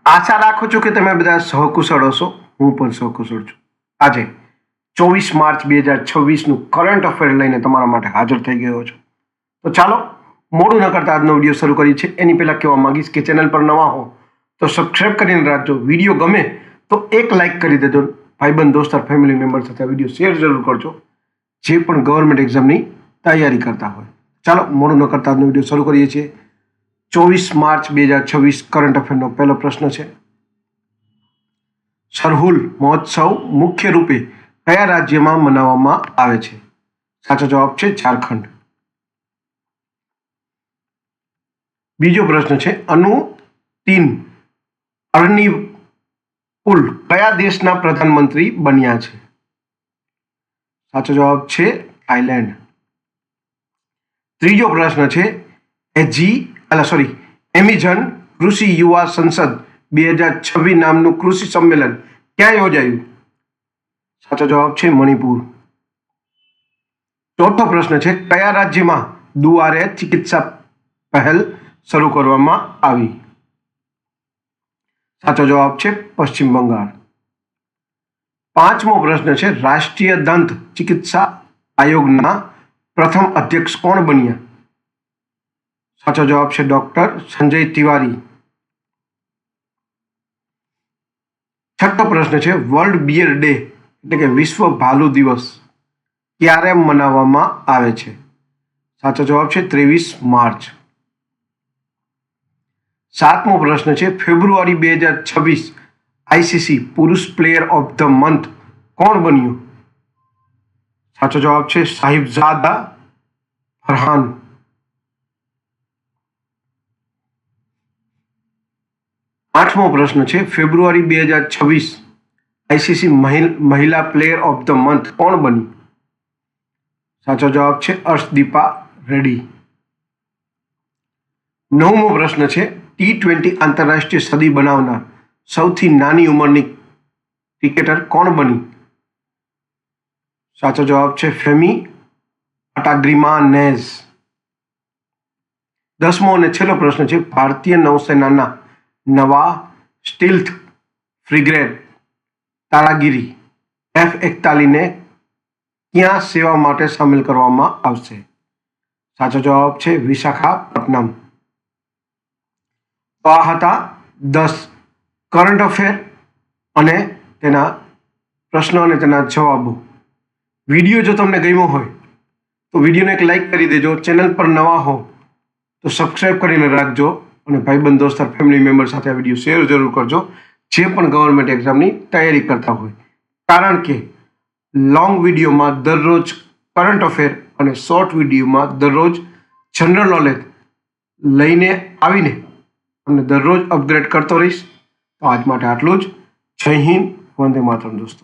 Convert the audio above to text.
આશા રાખું છું કે તમે બધા સહકુશળ હશો. હું પણ સહકુશળ છું. આજે 24 માર્ચ 2026નું કરંટ અફેર લઈને તમારા માટે હાજર થઈ ગયો છું. તો ચાલો મોડું ન કરતા આજનો વિડીયો શરૂ કરીએ છીએ. એની પહેલાં કહેવા માંગીશ કે ચેનલ પર નવા હો તો સબસ્ક્રાઈબ કરીને રાખજો. વિડીયો ગમે તો એક લાઇક કરી દેજો. ભાઈબંધ દોસ્તાર ફેમિલી મેમ્બર સાથે આ વિડીયો શેર જરૂર કરજો જે પણ ગવર્મેન્ટ એક્ઝામની તૈયારી કરતા હોય. ચાલો મોડું ન કરતા આજનો વિડીયો શરૂ કરીએ છીએ. 24 માર્ચ 2026 કરંટ અફેરનો પહેલો પ્રશ્ન છે. સરહુલ મહોત્સવ મુખ્ય રૂપે કયા રાજ્યમાં મનાવવામાં આવે છે? સાચો જવાબ છે ઝારખંડ. બીજો પ્રશ્ન છે. અનુતિન અર્નીપુલ કયા દેશના પ્રધાનમંત્રી બન્યા છે? સાચો જવાબ છે થાઈલેન્ડ. ત્રીજો પ્રશ્ન છે. એમિઝન કૃષિ યુવા સંસદ 2026 નામનું કૃષિ સંમેલન ક્યાં યોજાયું? સાચો જવાબ છે મણિપુર. ચોથો પ્રશ્ન છે. કયા રાજ્યમાં દુઆરે ચિકિત્સા પહેલ શરૂ કરવામાં આવી? સાચો જવાબ છે પશ્ચિમ બંગાળ. પાંચમો પ્રશ્ન છે. રાષ્ટ્રીય દંત ચિકિત્સા આયોગના પ્રથમ અધ્યક્ષ કોણ બન્યા? સાચો જવાબ છે ડોક્ટર સંજય તિવારી. છઠ્ઠો પ્રશ્ન છે. વર્લ્ડ બિયર ડે એટલે કે વિશ્વ ભાલુ દિવસ ક્યારે મનાવવામાં આવે છે? સાચો જવાબ છે 23 માર્ચ. સાતમો પ્રશ્ન છે. ફેબ્રુઆરી 2026 આઈસીસી પુરુષ પ્લેયર ઓફ ધ મંથ કોણ બન્યું? સાચો જવાબ છે સાહિબઝાદા ફરહાન. આઠમો પ્રશ્ન છે. ફેબ્રુઆરી 2026 આઈસીસી મહિલા પ્લેયર ઓફ ધ મંથ કોણ બની? સાચો જવાબ છે અર્શદીપા રેડ્ડી. નવમો પ્રશ્ન છે. T20 આંતરરાષ્ટ્રીય સદી બનાવનાર સૌથી નાની ઉંમરની ક્રિકેટર કોણ બની? સાચો જવાબ છે ફેમી અટાગ્રીમાનેઝ. દસમો અને છેલ્લો પ્રશ્ન છે. ભારતીય નૌસેનાના નવા સ્ટીલ્થ ફ્રિગેટ તારાગીરી F-41 ને ક્યાં સેવા માટે સામેલ કરવામાં આવશે? સાચો જવાબ છે વિશાખાપટ્ટનમ. તો આ હતા 10 કરંટ અફેર અને તેના પ્રશ્નો અને તેના જવાબો. વિડીયો જો તમને ગમ્યો હોય તો વિડીયોને એક લાઇક કરી દેજો. ચેનલ પર નવા હો તો સબસ્ક્રાઈબ કરીને રાખજો અને ભાઈબંધ દોસ્તાર ફેમિલી મેમ્બર સાથે આ વિડીયો શેર જરૂર કરજો જે પણ ગવર્મેન્ટ એક્ઝામની તૈયારી કરતા હોય. કારણ કે લોંગ વિડીયોમાં દરરોજ કરંટ અફેર અને શોર્ટ વિડીયોમાં દરરોજ જનરલ નોલેજ લઈને આવીને તમને દરરોજ અપગ્રેડ કરતો રહીશ. તો આજ માટે આટલું જ. જય હિન્દ, વંદે માતરમ દોસ્તો.